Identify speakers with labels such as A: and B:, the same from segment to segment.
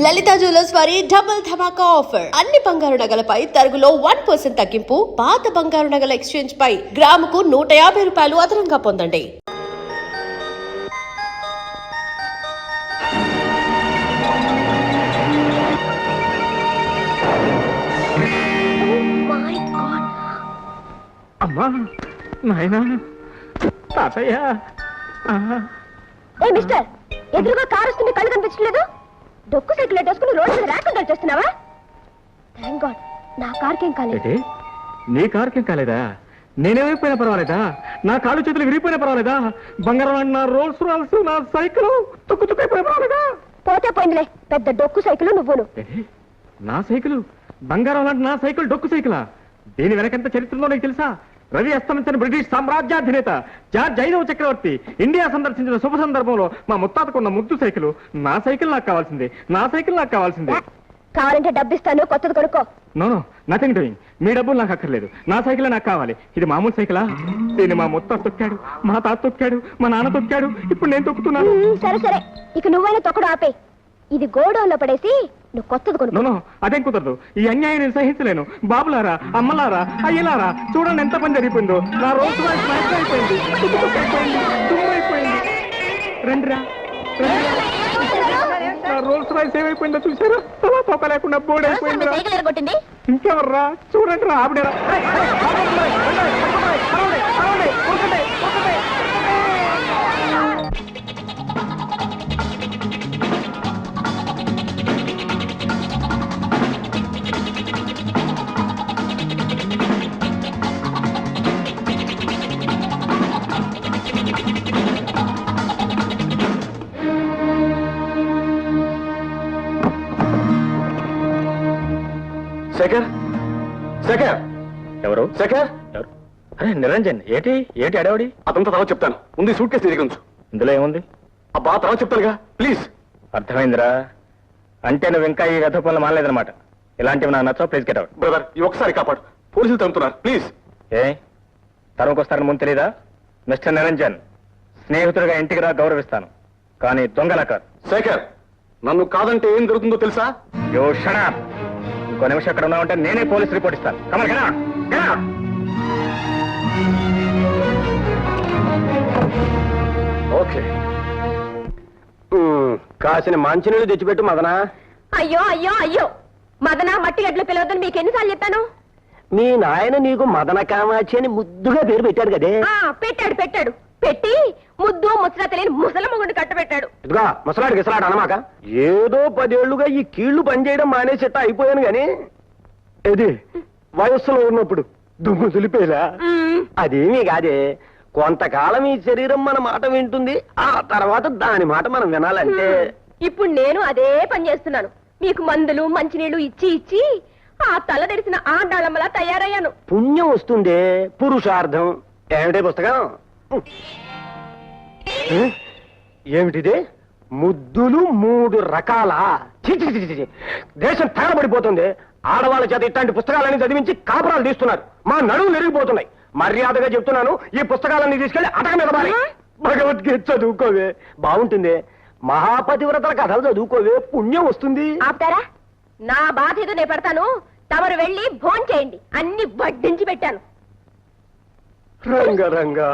A: లలిత jewellers వారి double ధమాకా offer. అన్ని బంగారు నగలపై తరుగులో 1% తగ్గింపు. పాత బంగారు నగల ఎక్స్చేంజ్ పై గ్రాముకు 150 రూపాయలు అదనంగా పొందండి.
B: అమ్మా నాయనా తాతయ్య.
C: ఏ మిస్టర్, ఎదురుగా కారు వస్తుంది, కళ్ళు కనిపించలేదు. డొక్కు సైకిల్ వేసుకుని రోడ్డు మీద ర్యాక్ చేస్తున్నావా? థ్యాంక్ గాడ్, నా కార్కేం కాలేదు.
B: నీ కార్కేం కాలేదా? నేనేమైపోయినా పర్వాలేదా? నా కాళ్ళు చేతులు విరిగిపోయినా పర్వాలేదా? బంగారం నా రోల్స్ రాల్స్ నా సైకిల్ తుక్కుతుక్కైపోయినా పర్వాలేదా?
C: పోతే పోయిందిలే, పెద్ద డొక్కు సైకిల్ నువ్వును.
B: నా సైకిల్ బంగారం లాంటి నా సైకిల్ డొక్కు సైకిలా? దీని వెనకెంత చరిత్రలో నీకు తెలుసా? రవి అస్తమించిన బ్రిటిష్ సామ్రాజ్యాధినేత జార్జ్ 5వ చక్రవర్తి ఇండియా సందర్శించిన శుభ సందర్భంలో మా ముత్తాతకున్న ముద్దు సైకిల్. నా సైకిల్ నాకు కావాల్సిందే, నా సైకిల్ నాకు కావాల్సిందే.
C: కావాలంటే డబ్బిస్తాను, కొత్తది కొనుక్కో.
B: No nothing doing. మీ డబ్బులు నాకు అక్కర్లేదు, నా సైకిల్ నాకు కావాలి. ఇది మామూలు సైకిలా? దీన్ని మా ముత్తాత తొక్కాడు, మా తాత తొక్కాడు, మా నాన్న తొక్కాడు, ఇప్పుడు నేను తొక్కుతున్నాను.
C: సరే సరే, ఇక నువ్వైనా తొక్కడు ఆపే. ఇది గోడౌన్ లో పడేసి నువ్వు కొత్తది కొనుక్కో.
B: నో అదేం కుదరదు. ఈ అన్యాయం నేను సహించలేను. బాబులారా, అమ్మలారా, అయ్యలారా, చూడండి ఎంత పని జరిగిపోయిందో. నా రోజు అయిపోయింది, తుమ్మైపోయింది. రండిరా, నా రోల్స్ రాయిస్ ఏమైపోయిందో చూసారా? తలా తొక్క లేకుండా బోర్డు అయిపోయింది. ఇంకెవర్రా? చూడండి రా, ఆవిడరా. శేఖర్, శేఖర్. ఎవరు శేఖర్? ఎవరు? అరే నిరంజన్, ఏటి అడవడి? అతనితో తర్వాత చెప్తాను, ముందు సూట్ కేసు తిరిగి ఉంచు. ఇందులో ఏముంది? అబ్బా తర్వాత చెప్తానుగా, ప్లీజ్. అర్థమైందిరా, అంటే నువ్వు ఇంకా ఈ గత పనులు మానలేదన్నమాట. ఇలాంటివి నాకు నచ్చవు. Please get out. బ్రదర్, ఈ ఒక్కసారి కాపాడు, పోలీసులు తరుముతున్నారు, ప్లీజ్. ఏ తరుముకొస్తారని ముందు తెలీదా? మిస్టర్ నిరంజన్, స్నేహితుడిగా ఇంటికి రా, గౌరవిస్తాను, కానీ దొంగలా కాదు. శేఖర్, నన్ను కాదంటే ఏం జరుగుతుందో తెలుసా? యో షట్ అప్. ఇంకో నిమిషం ఎక్కడ ఉన్నావంటే నేనే పోలీస్ రిపోర్ట్ ఇస్తాను. Kamal get out, get out. Okay, కాసిన మంచినీళ్ళు తెచ్చిపెట్టు మదనా.
C: అయ్యో అయ్యో అయ్యో, మదన మట్టి గడ్డలు పిలవద్దని మీకు ఎన్నిసార్లు చెప్పాను?
D: మీ నాయన నీకు మదన కామాచి అని ముద్దుగా పేరు పెట్టాడు కదే.
C: పెట్టాడు పెట్టి ముద్దు ముచ్చట తెలియని ముసల మొగుడు కట్టబెట్టాడు.
D: ఇదిగా ముసలాడికి ఇసలాడు అనమాక. ఏదో 10 ఏళ్లుగా ఈ కీళ్లు పనిచేయడం మానేసేట అయిపోయాను గాని, ఇది వయస్సులో ఉన్నప్పుడు దుమ్ము దులిపేలా. అదేమీ కాదే, కొంతకాలం ఈ శరీరం మన మాట వింటుంది, ఆ తర్వాత దాని మాట మనం వినాలంటే.
C: ఇప్పుడు నేను అదే పని చేస్తున్నాను. మీకు మందులు మంచినీళ్లు ఇచ్చి ఇచ్చి ఆ తల తెరిసిన ఆడాళ్ళమ్మలా తయారయ్యాను.
D: పుణ్యం వస్తుందే, పురుషార్థం. ఏమిటే పుస్తకం? ఏమిటిదే? ముద్దులు 3 రకాల. దేశం తగలబడిపోతుంది. ఆడవాళ్ళ చేత ఇట్లాంటి పుస్తకాలన్నీ చదివించి కాపురాలు తీస్తున్నారు. మా నడువులు ఎరిగిపోతున్నాయి. మర్యాదగా చెప్తున్నాను, ఈ పుస్తకాలన్నీ తీసుకెళ్లి అటక మీద మారి భగవద్గీత చదువుకోవే, బాగుంటుంది. మహాపతివ్రతల కథలు చదువుకోవే, పుణ్యం వస్తుంది.
C: ఆపుతారా? నా బాధ ఏదో నేను పెడతాను, తమరు వెళ్ళి భోన్ చేయండి. అన్ని వడ్డించి పెట్టాను.
D: రంగరంగా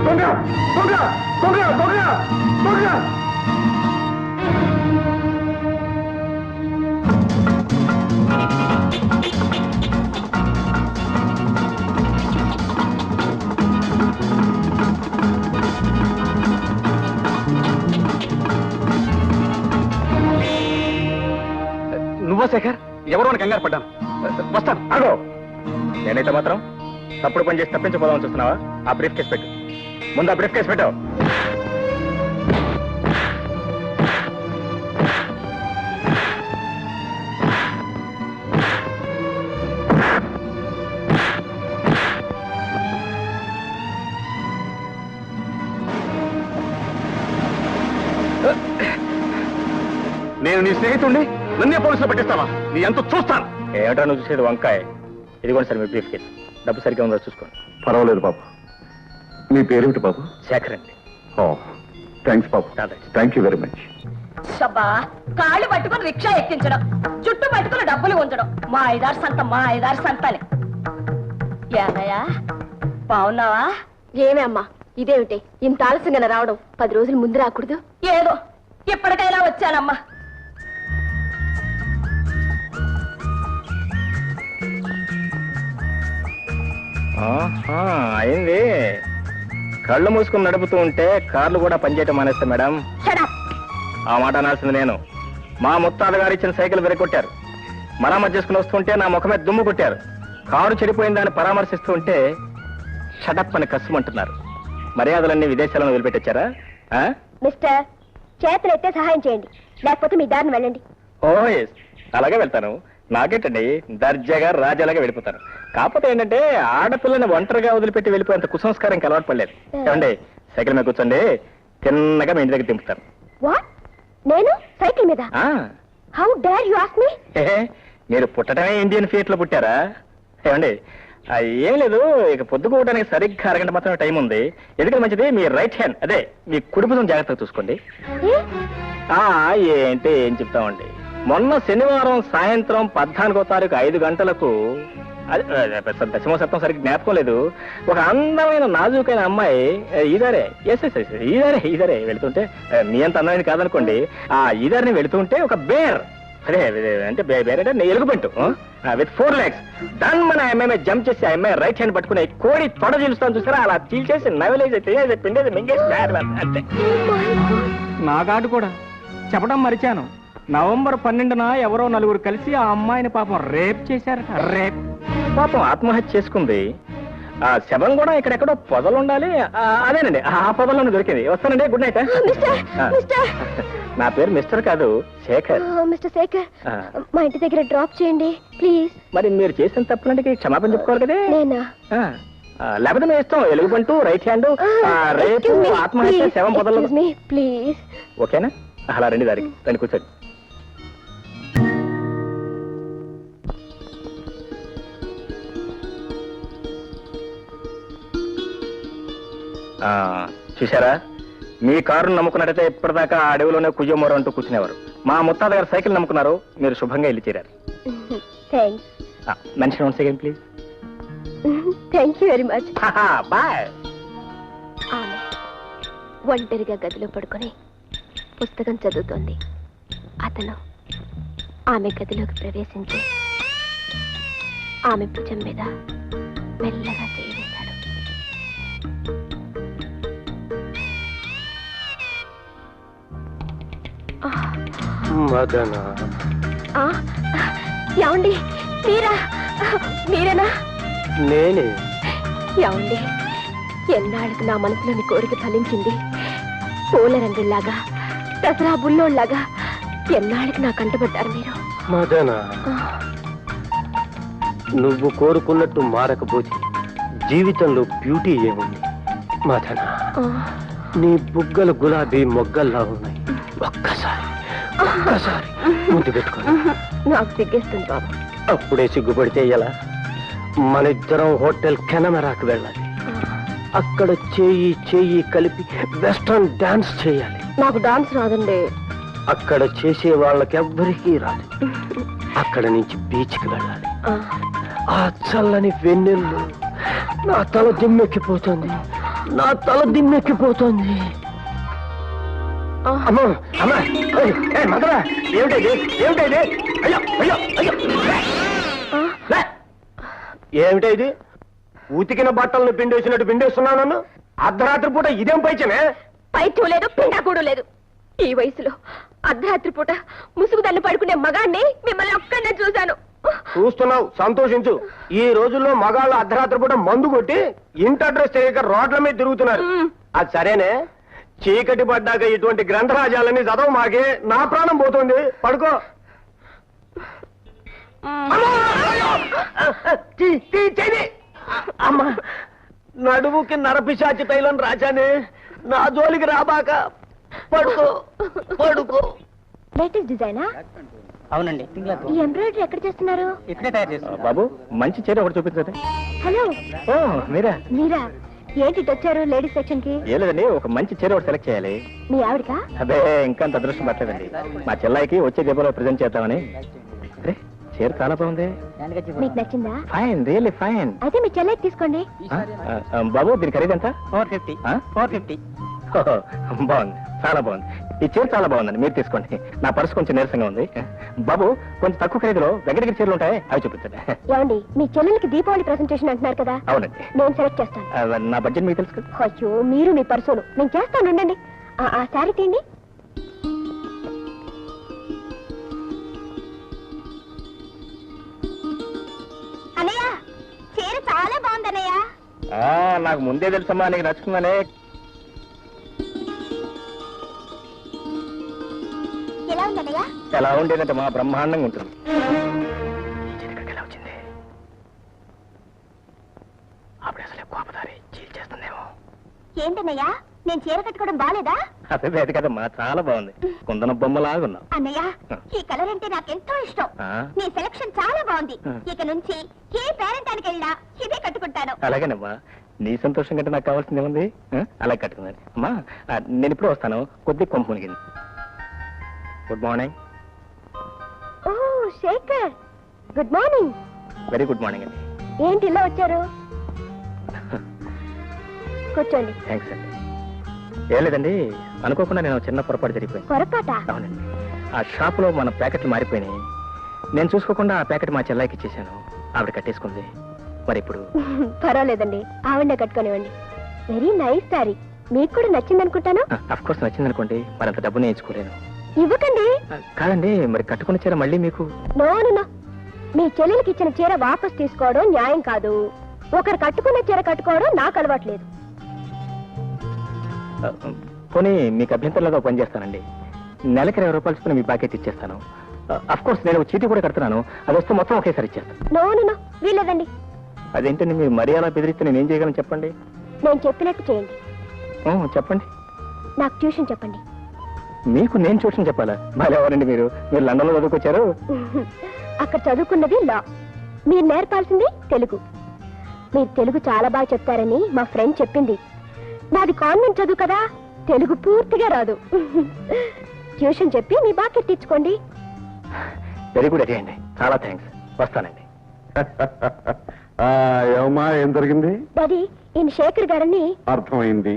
D: దొంగ దొంగ దొంగ దొంగ దొంగ.
B: నువ్వా శేఖర్? ఎవరో అని కంగారు పడ్డాను. వస్తాను. అగో, నేనైతే మాత్రం తప్పుడు పని చేసి తప్పించబోదామని చూస్తున్నావా? ఆ బ్రీఫ్ కేసు పెట్టు, ముందు ఆ బ్రీఫ్ కేసు పెట్టావు. నేను నీ స్నేహితుడిని, నన్నే పోలీసులు పట్టిస్తావా? నీ ఎంత చూస్తాను. ఏమిటా నువ్వు చూసేది? వంకాయ. ఇదిగోండి సార్ మీ బ్రీఫ్ కేసు. డబ్బు సరిగ్గా ఉందో చూసుకోండి.
E: పర్వాలేదు బాబు. మీ పేరేమిటి బాబు?
B: శేఖర్ అండి.
E: థ్యాంక్స్ బాబు. Thank you very much.
C: షబ్బా, కాళ్ళు పట్టుకుని రిక్షా ఎక్కించడం, చుట్టూ పట్టుకుని డబ్బులు ఉంచడం, మా ఐదారు సంతని. ఏనయ్యా, బాగున్నావా?
F: ఏమే అమ్మా, ఇదేమిటి ఇంత ఆలస్యంగా రావడం? 10 రోజులు ముందు రాకూడదు?
C: ఏదో ఇప్పటికైనా వచ్చానమ్మా.
B: అయింది. కళ్ళు మూసుకుని నడుపుతూ ఉంటే కార్లు కూడా పనిచేయటం మానేస్తా మేడం. ఆ మాట అనాల్సింది నేను. మా ముత్తాత గారు ఇచ్చిన సైకిల్ వెరగొట్టారు. మరామత్ చేసుకుని వస్తుంటే నా ముఖమే దుమ్ము కొట్టారు. కారు చెడిపోయిందని పరామర్శిస్తూ ఉంటే షటప్ అని కష్టమంటున్నారు. మర్యాదలన్నీ విదేశాలను వదిలిపెట్టొచ్చారా?
C: మిస్టర్, చేతులెత్తే సహాయం చేయండి, లేకపోతే మీ దారిని వెళ్ళండి.
B: ఓ ఎస్, అలాగే వెళ్తాను. నాకేంటండి, దర్జాగా రాజాలాగా వెళ్ళిపోతాను. కాకపోతే ఏంటంటే ఆడపిల్లని ఒంటరిగా వదిలిపెట్టి వెళ్ళిపోయేంత కుసంస్కారం ఇంకా అలవాటు పడలేదు. ఏమండి, సైకిల్ మీద కూర్చోండి, తిన్నగా మీ ఇంటి దగ్గర దింపుతాను.
C: వాట్? నేను సైకిల్ మీద? How dare you ask me?
B: మీరు పుట్టడమే ఇండియన్ ఫియట్ లో పుట్టారా? ఏమండి, ఏం లేదు, ఇక పొద్దుకోవడానికి సరిగ్గా అరగంట మాత్రమే టైం ఉంది. ఎందుకంటే మంచిది మీ రైట్ హ్యాండ్, అదే మీ కుడి భుజం జాగ్రత్తగా చూసుకోండి. ఏంటి ఏం చెప్తామండి, మొన్న శనివారం సాయంత్రం 14వ తారీఖు 5 గంటలకు, దశమ సప్తం సరిగ్గా జ్ఞాపకం లేదు, ఒక అందమైన నాజూకైన అమ్మాయి ఈదారే ఈదారే వెళుతుంటే, మీ అంత అందమైన కాదనుకోండి, ఆ ఈదారిని వెళుతుంటే ఒక బేర్, అదే అంటే బేర్ అంటే ఎలుగుబంటు విత్ 4 legs దాని మన అమ్మాయి జంప్ చేసి ఆ అమ్మాయి రైట్ హ్యాండ్ పట్టుకుని కోడి తొడ చీలుస్తాను చూసారా, అలా చీల్చేసి నవలేసి పిండేది మింగేసి అంతే.
G: నా కార్డు కూడా చెప్పడం మరిచాను. నవంబర్ 12న ఎవరో 4 కలిసి ఆ అమ్మాయిని పాపం రేప్ చేశారట. రేప్.
B: పాపం ఆత్మహత్య చేసుకుంది. ఆ శవం కూడా ఇక్కడెక్కడో పొదలు ఉండాలి. అదేనండి, ఆ పొదలోనే దొరికింది. వస్తానండి, గుడ్ నైట్. నా పేరు మిస్టర్ కాదు, శేఖర్.
C: మిస్టర్ శేఖర్, మా ఇంటి దగ్గర డ్రాప్ చేయండి ప్లీజ్.
B: మరి మీరు చేసిన తప్పులంటే క్షమాపణ చెప్పుకోవాలి కదా.
C: నేనా?
B: లేకపోతే మీ ఇష్టం, ఎలుగుబంటూ, రైట్ హ్యాండ్, రేపు, ఆత్మహత్య, శవం పొదలు.
C: ప్లీజ్.
B: ఓకేనా? అలా రండి, దారికి రండి, కూర్చోండి. చూసారా, మీ కారును నమ్ముకున్నట్టయితే ఇప్పటిదాకా ఆ అడవిలోనే కుజమోరు అంటూ కూర్చునేవారు. మా ముత్తాత గారు సైకిల్ నమ్ముకున్నారు, మీరు శుభంగా ఇల్లు చేరారు. Mention once again please.
C: Thank you very much.
B: Bye.
F: ఆమె ఒంటరిగా గదిలో పడుకొని పుస్తకం చదువుతోంది. అతను ఆమె గదిలోకి ప్రవేశించి ఆమె భుజం మీద మెల్లగా చేయి వేశాడు.
D: మదన,
C: ఏమండి, మీరేనా?
D: నేనే.
F: ఏమండి, ఎన్నాళ్ళకు నా మనసులోని కోరిక ఫలించింది. పూల రంగుల్లాగా, దసరా బుల్లోళ్ళలాగా ఎన్నాళ్ళకి నా కంటపడ్డారు మీరు.
D: మదన, నువ్వు కోరుకున్నట్టు మారకపోతే జీవితంలో బ్యూటీ ఏముంది? మదన, నీ బుగ్గలు గులాబీ మొగ్గల్లా ఉన్నాయి. ఒక్కసారి ముందు పెట్టుకో.
F: నాకు సిగ్గేస్తుంది బాబు.
D: అప్పుడే సిగ్గుపడితే ఎలా? మన ఇద్దరం హోటల్ కెనమరాకు వెళ్ళాలి. అక్కడ చేయి కలిపి వెస్టర్న్ డాన్స్ చేయాలి.
F: నాకు డాన్స్ రాదండి.
D: అక్కడ చేసే వాళ్ళకి ఎవ్వరికీ రాదు. అక్కడ నుంచి బీచ్కి వెళ్ళాలి. ఆ చల్లని వెన్నెల్లు నా తల దిమ్మెక్కిపోతుంది. అమ్మా, అమ్మా, మదరా, ఏమిటైంది? అయ్యో అయ్యో అయ్యో, ఏమిటైది? ఉతికిన బట్టలను పిండేసినట్టు పిండేస్తున్నాను నన్ను. అర్ధరాత్రి పూట ఇదేం పైచనే?
C: పైత్యం లేదు, పిండాకూడు లేదు. ఈ వయసులో అర్ధరాత్రి పూట ముసుగుదన్ను పడుకునే మగాన్ని మిమ్మల్ని ఒక్కడే చూశాను.
D: చూస్తున్నావు, సంతోషించు. ఈ రోజుల్లో మగాళ్ళు అర్ధరాత్రి పూట మందు కొట్టి ఇంటి అడ్రస్ తెలియక రోడ్ల మీద తిరుగుతున్నారు. అది సరేనే, చీకటి పడ్డాక ఇటువంటి గ్రంథరాజాలని చదవ మాకే నా ప్రాణం పోతుంది. పడుకో. అమ్మా, నడుముకి నరపిశాచి తైలం రాజానే, నా జోలికి రాబాక. పడుకో.
C: లేటెస్ట్ డిజైనా?
G: అవునండి
C: ఈ ఎంబ్రాయిడరీ ఎక్కడ చేస్తున్నారు?
G: ఇక్కడే తయారు చేస్తాం.
B: బాబు మంచి చీర ఒకటి చూపించండి.
C: హలో,
B: ఓ మీరా?
C: మీరా? ఏంటి ఇటు వచ్చారు లేడీస్ సెక్షన్ కి?
B: ఏ లేదండి, ఒక మంచి చీర ఒకటి సెలెక్ట్ చేయాలి.
C: మీ ఆవిడకా?
B: అదే ఇంకా అంత అదృష్టం పట్టలేదండి. మా చెల్లాయికి వచ్చే దెబ్బలో ప్రజెంట్ చేద్దామని. అరే చీర చాలా బాగుంది.
C: మీకు నచ్చిందా?
B: Fine, really fine.
C: అయితే మీ చెల్లెకి తీసుకోండి.
B: బాబు దీని ఖరీదు ఎంత?
G: 450. 450.
B: బాగుంది, చాలా బాగుంది. ఈ చీర చాలా బాగుందండి, మీరు తీసుకోండి. నా పర్సు కొంచెం నీరసంగా ఉంది. బాబు కొంచెం తక్కువ ఖరీదులో వెంకటగిరి చీరలు ఉంటాయి, అవి చూపించండి.
C: ఏమండి, మీ చెల్లెలకి దీపావళి ప్రెసెంటేషన్ అంటున్నారు కదా?
B: అవునండి.
C: నేను సెలెక్ట్ చేస్తాను.
B: నా బడ్జెట్ మీకు తెలుసు కదా.
C: అయ్యో, మీరు మీ పర్సులు నేను చేస్తాను, ఉండండి. ఆ శారీ తీయండి. అన్నయ్య, చీర చాలా బాగుంది అన్నయ్య.
B: నాకు ముందే తెలుసమ్మా, నీకు నచ్చుతుందనే.
C: ఎలా ఉంది అన్నయ్య?
B: ఎలా ఉండేదంటే మా బ్రహ్మాండంగా ఉంటుంది. ఎలా వచ్చింది? అప్పుడు అసలే కోపదారి చీల్చేస్తుందేమో.
C: ఏంటన్నయ్య, నేను చీర కట్టుకోవడం బాలేదా?
B: అదే లేదు కదమ్మా, చాలా బాగుంది. కుందన బొమ్మలాగున్నావు.
C: అన్నయ్య, ఈ కలర్ అంటే నాకెంతో ఇష్టం. నీ సెలక్షన్ చాలా బాగుంది. ఇక నుంచి ఏ పేరెంటానికి వెళ్ళినా ఇదే కట్టుకుంటాను.
B: అలాగేనమ్మా, నీ సంతోషం కంటే నాకు కావాల్సింది ఏముంది? అలాగే కట్టుకున్నాను అమ్మా. నేను ఇప్పుడు వస్తాను, కొద్ది కొంపు మునిగింది. Good morning.
C: ఓ Shekhar, good morning.
B: Very good morning అండి.
C: ఏంటి ఇలా వచ్చారు? కూర్చోండి.
B: థ్యాంక్స్ అండి. ఏం లేదండి, అనుకోకుండా నేను చిన్న పొరపాటు జరిగిపోయింది.
C: పొరపాట?
B: అవునండి, ఆ షాపులో మన ప్యాకెట్లు మారిపోయినాయి. నేను చూసుకోకుండా ఆ ప్యాకెట్ మా చెల్లాయికి ఇచ్చేసాను. ఆవిడ కట్టేసుకుంది. మరి ఇప్పుడు
C: పర్వాలేదండి, ఆవిడ కట్టుకోనివ్వండి. Very nice sorry. మీకు కూడా నచ్చింది అనుకుంటాను.
B: అఫ్ కోర్స్ నచ్చింది అనుకోండి, మరి అంత డబ్బు నేర్చుకోలేను.
C: ఇవ్వకండి.
B: కాదండి, మరి కట్టుకున్న చీర మళ్ళీ మీకు?
C: నో నో నో, మీ చెల్లెలకి ఇచ్చిన చీర వాపస్ తీసుకోవడం న్యాయం కాదు. ఒకరు కట్టుకున్న చీర కట్టుకోవడం నాకు అలవాట్లేదు.
B: పోనీ మీకు అభ్యంతరంలో పని చేస్తానండి. నెలకి 20 రూపాయలు చొప్పున మీ ప్యాకెట్ ఇచ్చేస్తాను. అఫ్ కోర్స్ నేను చీటీ కూడా కడుతున్నాను, అది వస్తే మొత్తం ఒకేసారి ఇచ్చేస్తాను.
C: నో నో నో, వీలేదండి.
B: అదేంటండి, మీరు మరీ అలా బెదిరిస్తే నేను ఏం చేయగలను చెప్పండి.
C: నేను చెప్పినట్టు చేయండి.
B: చెప్పండి.
C: నాకు ట్యూషన్ చెప్పండి.
B: మీకు నేను ట్యూషన్ చెప్పాలా? మరి ఎవరండి మీరు? మీరు లండన్ లో చదువుకొచ్చారు?
C: అక్కడ చదువుకున్నది లా, మీరు నేర్పాల్సింది తెలుగు. మీరు తెలుగు చాలా బాగా చెప్తారని మా ఫ్రెండ్ చెప్పింది. నాది కాన్వెంట్ చదువు కదా, తెలుగు పూర్తిగా రాదు. ట్యూషన్ చెప్పి మీ బాకెట్ తెచ్చుకోండి.
B: వెరీ గుడ్ అండి, చాలా థ్యాంక్స్. వస్తానండి.
E: ఏమమ్మా, ఏం జరిగింది?
C: డాడీ, ఈయన శేఖర్ గారని.
E: అర్థమైంది.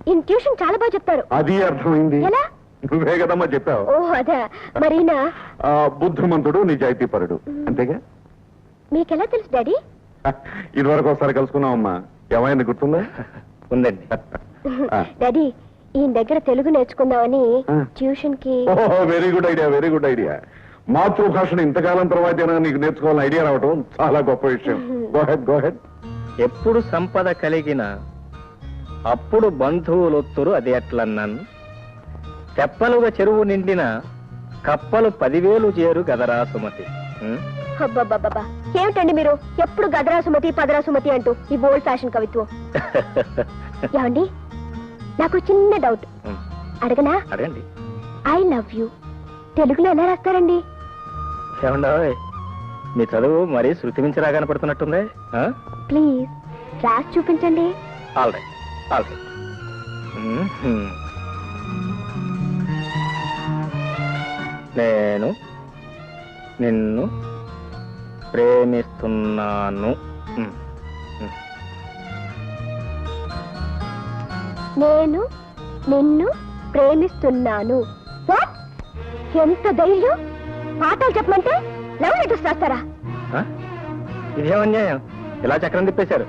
C: ఈయన ట్యూషన్ చాలా బాగా చెప్తారు.
E: అది అర్థమైంది.
C: ఎలా?
E: నువ్వే కదమ్మా చెప్పావు.
C: ఓ అదా, మరి ఈయన
E: బుద్ధిమంతుడు, నిజాయితీపరుడు, అంతేగా?
C: మీకెలా తెలుసు డాడీ?
E: ఇదివరకు ఒకసారి కలుసుకున్నావమ్మా, ఏమైంది గుర్తుందా?
B: ఉందండి.
C: డాడీ, ఈయన దగ్గర తెలుగు నేర్చుకుందామని ట్యూషన్ కి.
E: Very good idea, very good idea. మాతృభాషను ఇంతకాలం తర్వాత నీకు నేర్చుకోవాలని ఐడియా రావటం చాలా గొప్ప విషయం. Go head.
B: ఎప్పుడు సంపద కలిగిన అప్పుడు బంధువులొత్తురు, అది ఎట్లన్నాను. తెప్పలుగా చెరువు నిండిన కప్పలు 10,000 చేరు గదరా సుమతి.
C: అబ్బబ్బబ్బబ్బా, ఏమిటండి మీరు ఎప్పుడు గదరా సుమతి పదరా సుమతి అంటూ ఈ ఓల్డ్ ఫ్యాషన్ కవిత్వం. ఏమండి, నాకు చిన్న డౌట్ అడగనా?
B: అడగండి.
C: ఐ లవ్ యూ తెలుగులో ఎలా రాస్తారండి?
B: ఏమండో, మీ చదువు మరీ శృతి మించి రాగా కనపడుతున్నట్టుంది.
C: ప్లీజ్ రాసి చూపించండి.
B: All right, all right. నేను నిన్ను ప్రేమిస్తున్నాను.
C: నేను నిన్ను ప్రేమిస్తున్నాను. What? ఎంత ధైర్యం! పాఠాలు చెప్పమంటే లవ్ లెటర్స్ రాస్తారా?
B: ఇదేమన్యాయం, ఇలా చక్రం తిప్పేశారు.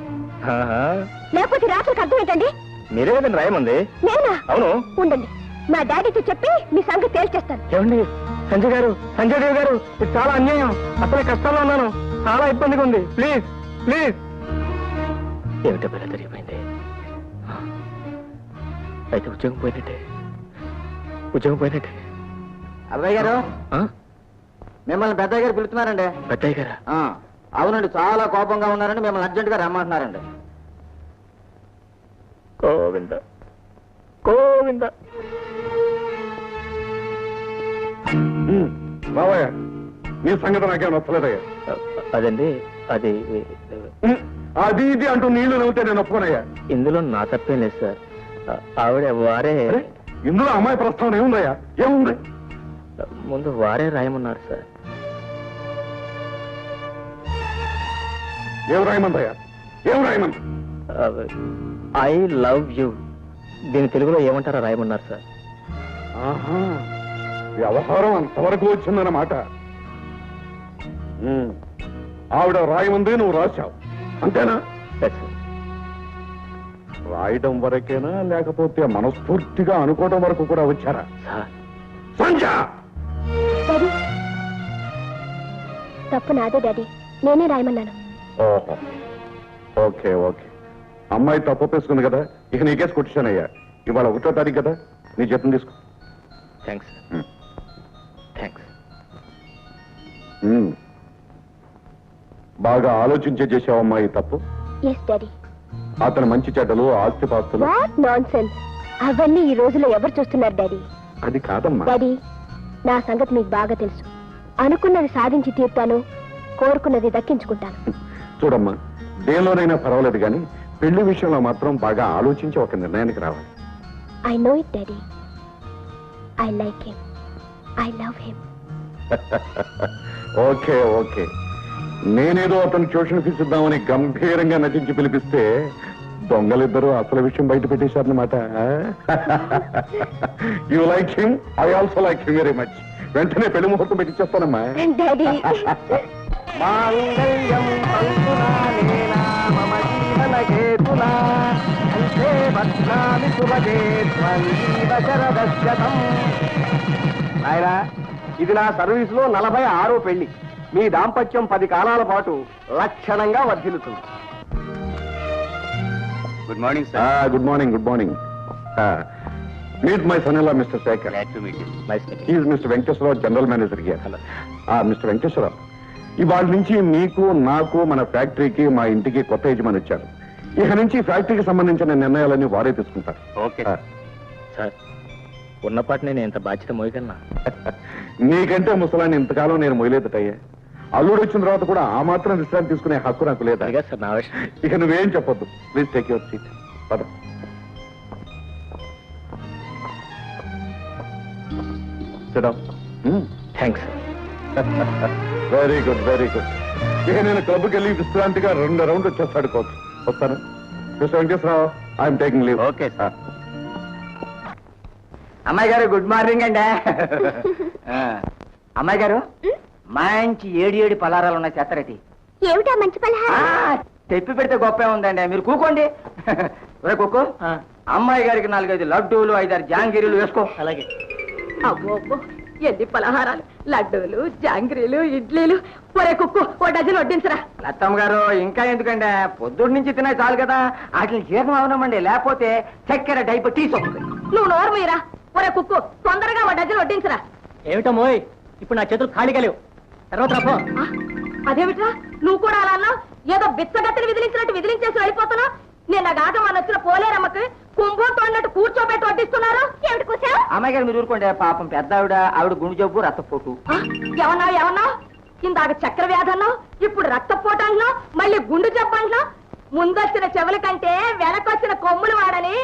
C: లేకపోతే రాత్రికి అర్థం ఏంటండి?
B: మీరే కదండి రాయమంది.
C: నేనా?
B: అవును.
C: ఉండండి, మా డాడీతో చెప్పి మీ సంగతి తేల్చేస్తాను.
B: ఏమండి, సంజయ్ గారు, సంజయ్ దేవ్ గారు, ఇది చాలా అన్యాయం. అసలే కష్టాల్లో ఉన్నాను, చాలా ఇబ్బందిగా ఉంది. Please please. ఏమిటో పిల్ల జరిగిపోయింది. అయితే ఉద్యోగం పోయినట్టే, ఉద్యోగం పోయినట్టే.
H: అబ్బాయి గారు, మిమ్మల్ని పెద్దయ్య గారు పిలుస్తున్నారండి.
B: పెద్దయ్య గారా?
H: అవునండి, చాలా కోపంగా ఉన్నారండి, మిమ్మల్ని అర్జెంట్ గా రమ్మంటున్నారండి.
B: గోవింద గోవింద.
E: బాబాయ్, నీ సంగతి నాకేం నచ్చలేదయ్యా.
B: అదండి అది
E: అది ఇది అంటూ నీళ్లు నవ్వుతే నేను ఒప్పుకోనయ్యా.
B: ఇందులో నా తప్పేం లేదు సార్. ఆవిడ వారే
E: అరే, ఇందులో అమ్మాయి ప్రస్తావన ఏముందయ్యా? ఏముంది?
B: ముందు వారే రాయమన్నారు సార్.
E: ఏం రాయమందయ్యా? ఏం రాయమంది?
B: I love you. దీని తెలుగులో ఏమంటారో రాయమన్నారు సార్.
E: ఆహా, వ్యవహారం అంతవరకు వచ్చిందన్నమాట. ఆవిడ రాయమంది, నువ్వు రాశావు అంతేనా?
B: Yes sir.
E: రాయడం వరకేనా లేకపోతే మనస్ఫూర్తిగా అనుకోవడం వరకు కూడా వచ్చారా?
B: సార్
E: సంజ!
C: డాడీ తప్పు నాదే డాడీ, నేనే రాయమన్నాను.
E: ఓహో, ఓకే ఓకే. అమ్మాయి తప్పు ఒప్పేసుకుంది కదా, ఇక నీకేసి కొట్టిశానయ్యా. ఇవాళ 1వ తారీఖు కదా, నీ జీతం తీసుకో.
B: Thanks thanks.
E: బాగా ఆలోచించే చేసావమ్మా ఈ తప్పు.
C: Yes daddy.
E: అతని మంచి చెడ్డలు, ఆస్తిపాస్తులు
C: వాట్ నాన్సెన్స్. అవన్నీ ఈ రోజులో ఎవరు చూస్తున్నారు డాడీ?
E: అది కాదమ్మా.
C: డాడీ నా సంగతి మీకు బాగా తెలుసు. అనుకున్నది సాధించి తీర్తాను, కోరుకున్నది దక్కించుకుంటాను.
E: చూడమ్మా, దేనిలోనైనా పర్వాలేదు కానీ పెళ్లి విషయంలో మాత్రం బాగా ఆలోచించి ఒక నిర్ణయానికి రావాలి.
C: I know it daddy. I like him. I love him.
E: Okay okay. నేనేదో అతను ట్యూషన్ ఫీజు ఇద్దామని గంభీరంగా నటించి పిలిపిస్తే దొంగలిద్దరూ అసలు విషయం బయట పెట్టేశారన్నమాట. You like him, I also like him very much. వెంటనే పెళ్లి ముహూర్తం పెట్టించేస్తానమ్మా.
C: డాడీ
D: మాంగళ్యం తంతునా నేనా మమ జీవన హేతునా కంఠే బధ్నామి శుభగే త్వం జీవ శరదశతం. నాయనా, ఇది నా సర్వీస్ లో 46వ పెళ్లి. మీ దాంపత్యం 10 కాలాల పాటు లక్షణంగా వర్ధిల్లుతుంది.
B: Good morning sir.
E: Good morning, good morning. Meet my son in law mister Shekhar.
B: Nice
E: he is mister Venkateswararao, general manager here.
B: Hello.
E: Mister Venkateswararao, ఇవాళ నుంచి మీకు, నాకు, మన ఫ్యాక్టరీకి, మా ఇంటికి కొత్త యజమాని వచ్చారు. ఇక నుంచి ఫ్యాక్టరీకి సంబంధించిన నిర్ణయాలన్నీ వారే తీసుకుంటారు.
B: Okay sir. ఉన్నపాటిని నేను ఇంత బాధ్యత మోయగలనా?
E: నీకంటే ముసలాన్ని ఇంతకాలం నేను మొయలేదటయ్యా. అల్లుడు వచ్చిన తర్వాత కూడా ఆ మాత్రం విశ్రాంతి తీసుకునే హక్కు నాకు లేదా?
B: అదిగా సార్ నా విషయం.
E: ఇక నువ్వేం చెప్పొద్దు. Please take your seat. పద.
B: Thanks sir.
E: Very good, very good. ఇక నేను క్లబ్కి వెళ్ళి విశ్రాంతిగా 2 రౌండ్లు వచ్చేస్తాడుకోవచ్చు. వస్తాను. Mister Venkateswararao, I'm taking leave.
B: Okay sir.
H: అమ్మాయి గారు గుడ్ మార్నింగ్ అండి. అమ్మాయి గారు మంచి 7 పలారాలు ఉన్నాయి చేస్తారటి.
C: ఏమిటా మంచి పలహారం?
H: తెప్పి పెడితే గొప్పే ఉందండి, మీరు కూకోండి. ఒరే కుక్కు, అమ్మాయి గారికి 4-5 లడ్డూలు, 5-6 జాంగిరీలు వేసుకో.
B: అలాగే.
F: అబ్బో అబ్బో, ఎన్ని పలహారాలు! లడ్డూలు, జాంగ్రీలు, ఇడ్లీలు. ఒరే కుక్కు, ఓ డజన్ వడ్డించరా.
H: లత్తమ్మ గారు ఇంకా ఎందుకండి, పొద్దున్న నుంచి తినే చాలు కదా. వాటిని జీర్ణం అవనమండి, లేకపోతే చక్కెర డైబెటీస్ వస్తుంది.
F: నువ్వు నోరు మీరా. ఒరే కుక్కు, తొందరగా ఓ డజన్ వడ్డించరా.
G: ఏమిటమ్మోయ్, ఇప్పుడు నా చేతులు ఖాళీగా లేవు. తర్వాత రాపో.
F: ఆ, అదేమిట్రా, నువ్వు కూడా అలా అన్నావు? ఏదో బిచ్చగత్తని విదిలించినట్టు విదిలించేసి వెళ్ళిపోతున్నావు. నిన్న గాక మన వచ్చిన పోలేరమ్మకి కుంభం తోడినట్టు కూర్చోబెట్టి వడ్డిస్తున్నారు. ఏమిటి కూర్చో?
H: అమ్మాయి గారు మీరు ఊరుకోండి, పాపం పెద్ద ఆవిడ గుండె జబ్బు, రక్తపోటు.
F: ఏమన్నావు? ఇందాక చక్కెర వ్యాధి అన్నావు, ఇప్పుడు రక్తపోటు అంటున్నావు, మళ్ళీ గుండె జబ్బు అంటున్నావు. ముందొచ్చిన చెవుల కంటే వెనకొచ్చిన కొమ్ములు వాడని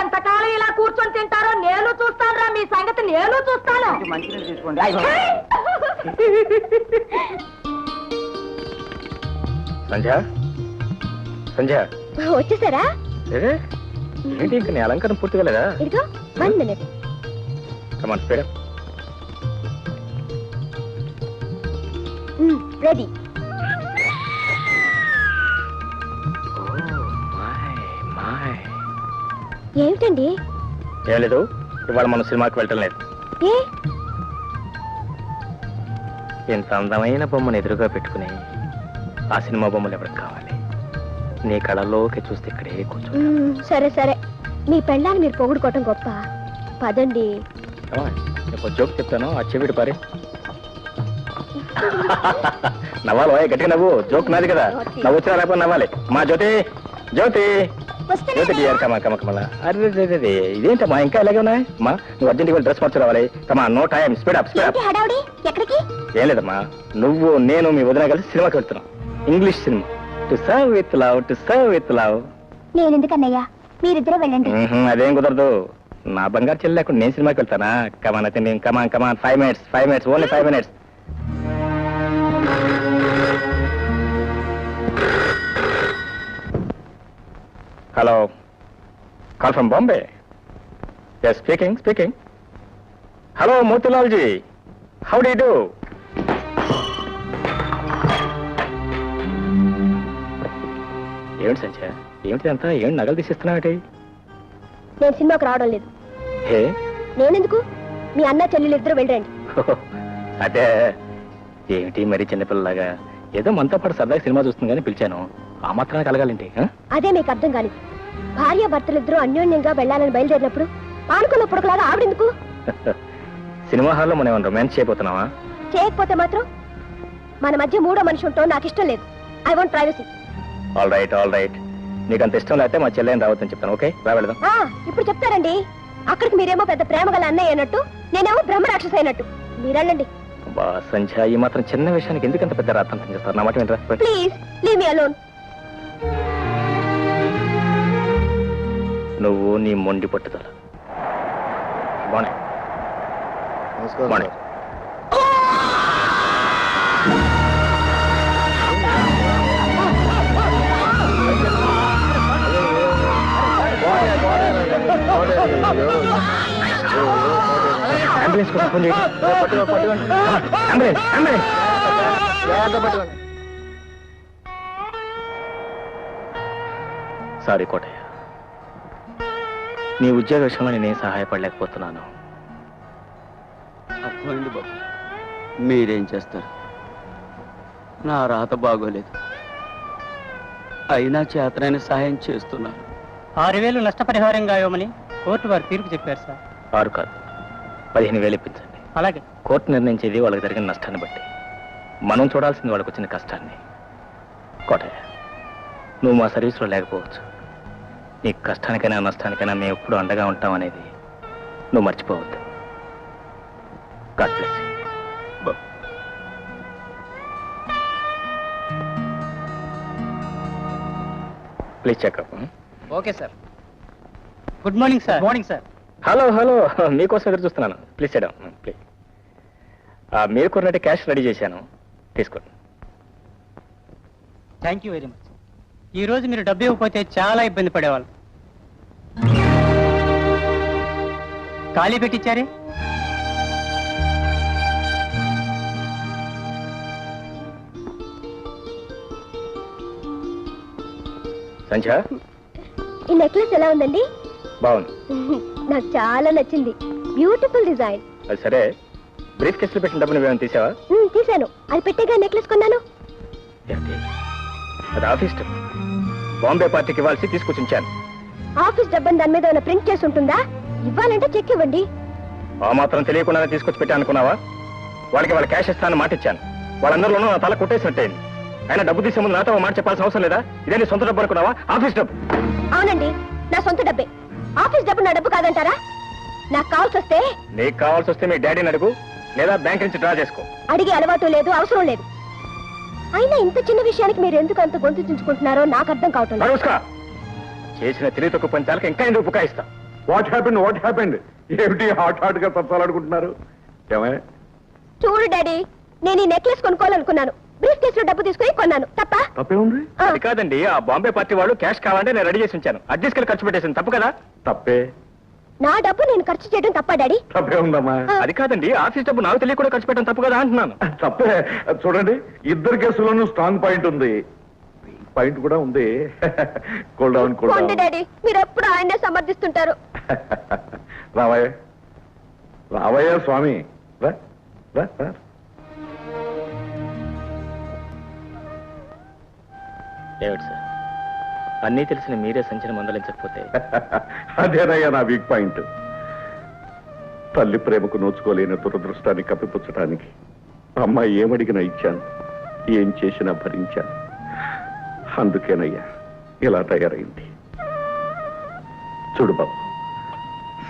F: ఎంతకాలం ఇలా కూర్చొని తింటారో నేను చూస్తానురా. మీ సంగతి నేను చూస్తాను.
H: మంచిగా తీసుకోండి.
B: సంధ్య, సంధ్య
C: వచ్చేసారా?
B: ఏంటి ఇంకా నీ అలంకరణ పూర్తిగా లేదా?
C: ఇదిగో 1 minute.
B: కమాన్, స్పీడ్ అప్.
C: రెడీ. ఏమిటండి?
B: ఏం లేదు, ఇవాళ మనం సినిమాకి వెళ్ళటం లేదు.
C: ఏ?
B: ఇంత అందమైన బొమ్మను ఎదురుగా పెట్టుకుని ఆ సినిమా బొమ్మలు ఎవరికి కావాలి? నీ కళలోకి చూస్తే ఇక్కడే కూర్చో.
C: సరే సరే, మీ పెళ్ళాన్ని మీరు పొగుడుకోవటం గొప్ప. పదండి.
B: నీకు జోక్ చెప్తాను, ఆ చెవిడి పారి. నవ్వాలి, గట్టిగా నవ్వు. జోక్ నాది కదా, నవ్వు వచ్చినా రాకపోతే నవ్వాలి. మా జ్యోతి, జ్యోతి, జ్యోతి డియర్, కమా కమా కమలా. అరే ఇదేంటమ్మా ఇంకా ఇలాగే ఉన్నాయి? మా నువ్వు అర్జెంట్గా డ్రెస్ మార్చి రావాలి. కమా, no time, speed up, speed up.
C: హడావుడి ఎక్కడికి?
B: ఏం లేదమ్మా, నువ్వు నేను మీ వదిన కలిసి సినిమాకి వెళ్తున్నాం. English cinema. To serve with love, to serve with love.
C: నేను ఎందుకన్నయ్యా, మీరిద్దరూ వెళ్ళండి.
B: అదేం కుదరదు. నా బంగారు చెల్లి లేకుండా నేను సినిమాకి వెళ్తానా? కమాన్ అయితే నేను come on 5 minutes, only 5 minutes. Hello, call from Bombay. Yes, speaking. Hello Motilal ji, how do you do? ఏమిటి సంధ్య, ఏమిటి అంతా? ఏమిటి నగలు తీసిస్తున్నావు?
C: నేను సినిమాకు రావడం లేదు.
B: హే,
C: నేనెందుకు? మీ అన్న చెల్లెలు ఇద్దరు వెళ్ళండి.
B: అదే ఏమిటి మరి చిన్నపిల్లలాగా? ఏదో మనతో పాటు సరదాగా సినిమా చూస్తుంది కానీ పిలిచాను. ఆ మాత్రాన్ని కలగాలంటే
C: అదే మీకు అర్థం కాని. భార్య భర్తలిద్దరూ అన్యోన్యంగా వెళ్ళాలని బయలుదేరినప్పుడు ఆనుకున్నప్పుడులాగా ఆవిడెందుకు?
B: సినిమా హాల్లో మనం ఏమైనా రొమాన్స్ చేయబోతున్నావా?
C: చేయకపోతే మాత్రం మన మధ్య మూడో మనిషి ఉంటాం నాకు ఇష్టం లేదు. I want privacy.
B: All right. నీకు అంత ఇష్టం లేకపోతే మా చెల్లెని రావద్దని చెప్తాను. ఓకే, రా వెళదాం.
C: ఇప్పుడు చెప్తారండి. అక్కడికి మీరేమో పెద్ద ప్రేమ గల అన్నయ్య అయినట్టు, నేనేమో బ్రహ్మరాక్షస అయినట్టు. మీరెళ్ళండి.
B: బా సంధ్య, ఈ మాత్రం చిన్న విషయానికి ఎందుకంత పెద్ద రాత్రం చేస్తారు? నా మాట వినరా?
C: Please leave me alone.
B: నువ్వు నీ మొండి పట్టుదల. మార్నింగ్. అంబులెన్స్ కోసం ఫోన్ చేయండి. అంబులెన్స్. సారీ కోటయ్య, నీ ఉద్యోగ విషయంలో నేనేం సహాయపడలేకపోతున్నాను.
I: అర్థమైంది బాబు, మీరేం చేస్తారు? నా రాత బాగోలేదు, అయినా చేతనైన సహాయం చేస్తున్నారు.
G: 6,000 నష్టపరిహారంగా ఇవ్వమని కోర్టు వారు తీర్పు చెప్పారు సార్.
B: 6 కాదు, 15,000 ఇప్పించండి.
G: అలాగే.
B: కోర్టు నిర్ణయించేది వాళ్ళకి జరిగిన నష్టాన్ని బట్టి. మనం చూడాల్సింది వాళ్ళకి వచ్చిన కష్టాన్ని. కోటయ్య, నువ్వు మా సర్వీస్లో లేకపోవచ్చు. నీ కష్టానికైనా నష్టానికైనా మేము ఎప్పుడు అండగా ఉంటాం అనేది నువ్వు మర్చిపోవద్దు. God bless you. Please checkup.
G: Okay sir. Good morning sir. Morning sir.
B: Hello, మీకోసం ఎదురు చూస్తున్నాను. ప్లీజ్ చేయడం ప్లీజ్. మీరు కొన్నట్టు క్యాష్ రెడీ చేశాను, తీసుకోండి.
G: Thank you very much. ఈ రోజు మీరు డబ్బు ఇవ్వకపోతే చాలా ఇబ్బంది పడేవాళ్ళు. ఖాళీ పెట్టించారే?
B: సంధ్య,
C: ఈ నెక్లెస్ ఎలా ఉందండి?
B: బాగుంది.
C: నాకు చాలా నచ్చింది. Beautiful design.
B: అది సరే, బ్రీఫ్ కేసులో పెట్టిన డబ్బు నువ్వేమైనా తీసావా?
C: తీశాను. అది పెట్టేగా నెక్లెస్ కొన్నాను.
B: ఏంటి? అది ఆఫీస్ డబ్బు. బాంబే పార్టీకి ఇవ్వాల్సి తీసుకొచ్చి ఉంచాను.
C: ఆఫీస్ డబ్బని దాని మీద ఏమైనా ప్రింట్ చేసి ఉంటుందా? ఇవ్వాలంటే చెక్ ఇవ్వండి.
B: ఆ మాత్రం తెలియకుండానే తీసుకొచ్చి పెట్టా అనుకున్నావా? వాళ్ళ క్యాష్ ఇస్తానని మాట ఇచ్చాను. వాళ్ళందరిలోనూ నా తల కొట్టేసినట్టయింది. అయినా డబ్బు తీసే ముందు నాతో మాట చెప్పాల్సిన అవసరం లేదా? ఇదే నీ సొంత డబ్బు అనుకున్నావా? ఆఫీస్ డబ్బు.
C: అవునండి, నా సొంత డబ్బే. ఆఫీస్ డబ్బు నా డబ్బు కాదంటారా? నాకు కావాల్సి వస్తే
B: నీకు కావాల్సి వస్తే మీ డాడీని అడుగు, లేదా బ్యాంక్ నుంచి డ్రా చేసుకో.
C: అడిగే అలవాటు లేదు, అవసరం లేదు. అయినా ఇంత చిన్న విషయానికి మీరు ఎందుకు అంత గొంతు చించుకుంటున్నారో నాకు అర్థం కావటం లేదు.
B: చేసిన తెలివి తక్కువ పంచాలకు ఇంకా ఎందుకు బుకాయిస్తా?
E: What happened? ఏమిటి హాట్ గా తప్పాలనుకుంటున్నారు? ఏమై
C: చూడు డాడీ, నేను ఈ నెక్లెస్ కొనుక్కోవాలనుకున్నాను. బ్రీఫ్ కేసులో డబ్బు తీసుకుని కొన్నాను.
E: తప్పే ఉంది?
B: అది కాదండి, ఆ బాంబే పార్టీ వాళ్ళు క్యాష్ కావాలంటే నేను రెడీ చేసి ఉంచాను. అది తీసుకెళ్ళి ఖర్చు పెట్టేసింది. తప్పు కదా?
E: తప్పే.
C: నా డబ్బు నేను ఖర్చు చేయడం తప్ప డాడీ?
E: తప్పే ఉందమ్మా.
B: అది కాదండి, ఆఫీస్ డబ్బు నాకు తెలియకుండా ఖర్చు పెట్టడం తప్పు కదా అంటున్నాను.
E: తప్పే. చూడండి, ఇద్దరు కేసుల్లోనూ స్ట్రాంగ్ పాయింట్ ఉంది. పాయింట్ కూడా ఉంది. Cool down.
C: డాడీ, మీరు ఎప్పుడు ఆయన్నే సమర్థిస్తుంటారు.
E: రావయ్య స్వామి, రా.
B: ఏమిటి సార్, అన్నీ తెలిసిన మీరే సంచలనం మందలించకపోతే?
E: అదేనయ్యా నా వీక్ పాయింట్. తల్లి ప్రేమకు నోచుకోలేని దురదృష్టాన్ని కప్పిపుచ్చటానికి అమ్మాయి ఏమడిగినా ఇచ్చాను, ఏం చేసినా భరించాను. అందుకేనయ్యా ఇలా తయారైంది. చూడు బాబు,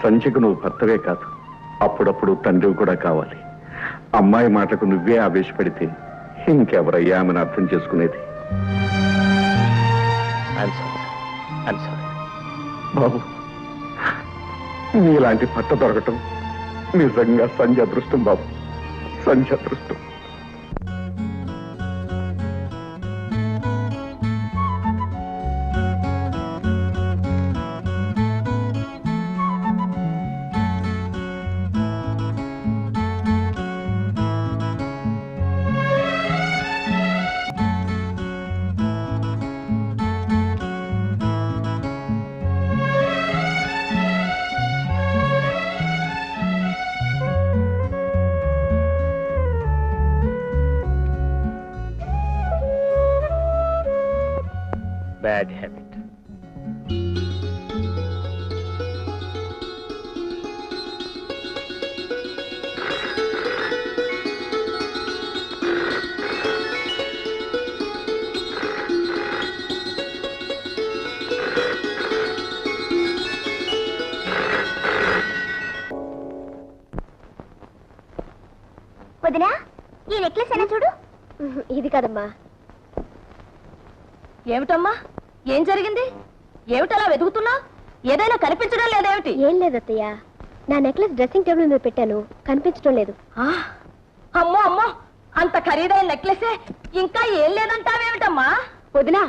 E: సంధ్యకు నువ్వు భర్తవే కాదు, అప్పుడప్పుడు తండ్రివి కూడా కావాలి. అమ్మాయి మాటకు నువ్వే ఆవేశపడితే ఇంకెవరయ్యా ఆమెను అర్థం చేసుకునేది? బాబు, నీలాంటి భర్త దొరకటం నిజంగా సంజయ్ అదృష్టం బాబు, సంజయ్ అదృష్టం.
B: Bad habit.
C: వదినా, ఈ నెక్లెస్ అయినా చూడు. ఇది కదమ్మా.
F: ఏమిటమ్మా, ఏం జరిగింది? ఏమిటలా వెతుకుతున్నా? ఏదైనా కనిపించడం లేదేమిటి?
C: ఏం లేదు అత్తయ్య, నా నెక్లెస్ డ్రెస్సింగ్ టేబుల్ మీద పెట్టాను, కనిపించడం లేదు.
F: అమ్మో అమ్మో, అంత ఖరీదైన నెక్లెసే ఇంకా ఏం లేదంటావేమిటమ్మా?
C: వదినా,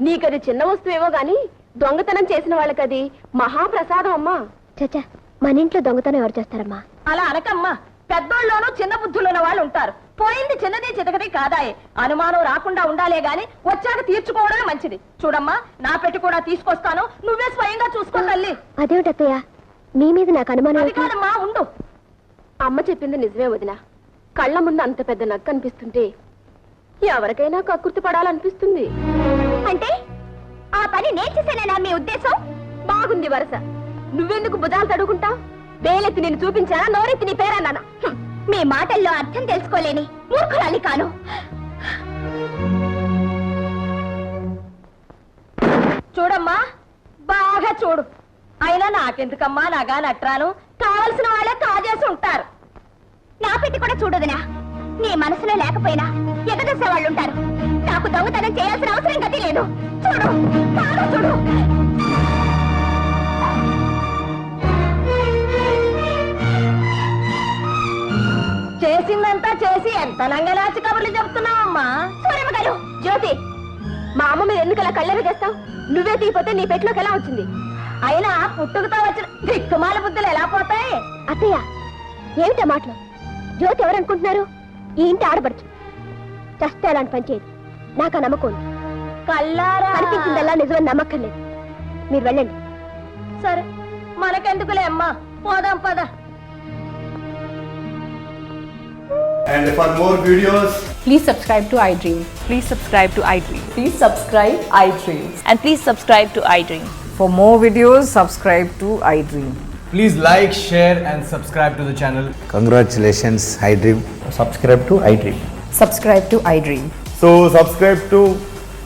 C: నీకది చిన్న వస్తువేమో గాని దొంగతనం చేసిన వాళ్ళకది మహాప్రసాదం అమ్మా. చచ్చా, మన ఇంట్లో దొంగతనం ఎవరు చేస్తారమ్మా?
F: అలా అనకమ్మా, పెద్దోళ్ళలోనూ చిన్న బుద్ధులున్న వాళ్ళు ఉంటారు. పోయింది చిన్నది చితకది కాదాయే. అనుమానం రాకుండా ఉండాలే గాని వచ్చాక తీర్చుకోవడమే మంచిది. చూడమ్మా, నా పెట్టి కూడా తీసుకొస్తాను, నువ్వే స్వయంగా చూసుకో తల్లి.
C: అదేమిటత్తయ్య, మీ మీద నాకు అనుమానం
F: అది కాదమ్మా, ఉండు.
C: అమ్మ చెప్పింది నిజమే వదినా. కళ్ళ ముందు అంత పెద్ద నక్క అనిపిస్తుంటే ఎవరికైనా కక్కుర్తి పడాలనిపిస్తుంది. అంటే ఆ పని నేర్చేసేనా మీ ఉద్దేశం? బాగుంది వరస. నువ్వెందుకు బుధాలు తడుకుంటావు? వేలెత్తి నేను చూపించానా, నోరెత్తి నీ పేరన్నానా? మీ మాటల్లో అర్థం తెలుసుకోలేని మూర్ఖురాలి కాను.
F: చూడమ్మా, బాగా చూడు. అయినా నాకెందుకమ్మా నగా నట్రాను? కావలసిన వాళ్ళే కాజేసి ఉంటారు.
C: నా పెట్టి కూడా చూడదునా. నీ మనసులో లేకపోయినా ఎగదసే వాళ్ళు ఉంటారు. నాకు దొంగతనం చేయాల్సిన అవసరం గతి లేదు. చూడు, బాగా చూడు.
F: చేసిందంతా చేసి ఎంత లంగలాచి కబుర్లు చెప్తున్నావమ్మా?
C: సూరమ్మ గారు, జ్యోతి, మా అమ్మ మీద ఎందుకు అలా కళ్ళెవి చేస్తావు? నువ్వే తీపోతే నీ పెట్టులోకి ఎలా వచ్చింది?
F: అయినా పుట్టుకతో వచ్చిన దిక్కుమాల బుద్ధులు ఎలా పోతాయి?
C: అత్తయ్య, ఏమిటా మాటలు? జ్యోతి ఎవరనుకుంటున్నారు? ఈ ఇంటి ఆడబడుచు. చస్తే అలాంటి పని చేయదు. నాకు ఆ నమ్మకం ఉంది.
F: కల్లారా
C: కనిపించిందల్లా నిజమని నమ్మకం లేదు. మీరు వెళ్ళండి.
F: సరే, మనకెందుకులే అమ్మా, పోదాం పద.
J: And for more videos,
K: please subscribe to iDream.
L: Please subscribe to iDream.
K: Please subscribe iDream.
L: And please subscribe to iDream.
K: For more videos, subscribe to iDream.
J: please like, share and subscribe to the channel.
M: Congratulations, iDream.
J: Subscribe to iDream.
K: Subscribe to iDream.
J: So subscribe to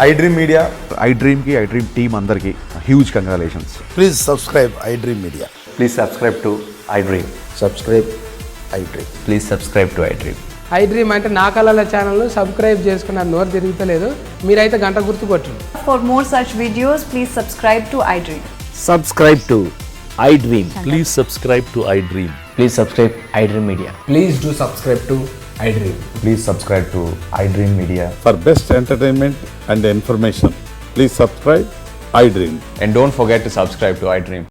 J: iDream Media.
E: iDream ki iDream team andarki huge congratulations.
M: Please subscribe iDream Media.
J: Please subscribe to iDream.
M: Subscribe iDream.
J: Please subscribe to iDream.
K: iDream అంటే నా కళల channel subscribe చేసుకున్న నోరు తిరుగుతలేదు. మీరైతే గంట గుర్తు కొట్టండి.
L: For more such videos, please subscribe to iDream.
I: Subscribe to iDream. Please subscribe to iDream. Please subscribe iDream Media.
J: Please do subscribe to iDream.
E: Please subscribe to iDream Media.
M: For best entertainment and information, please subscribe iDream.
J: And don't forget to subscribe to iDream.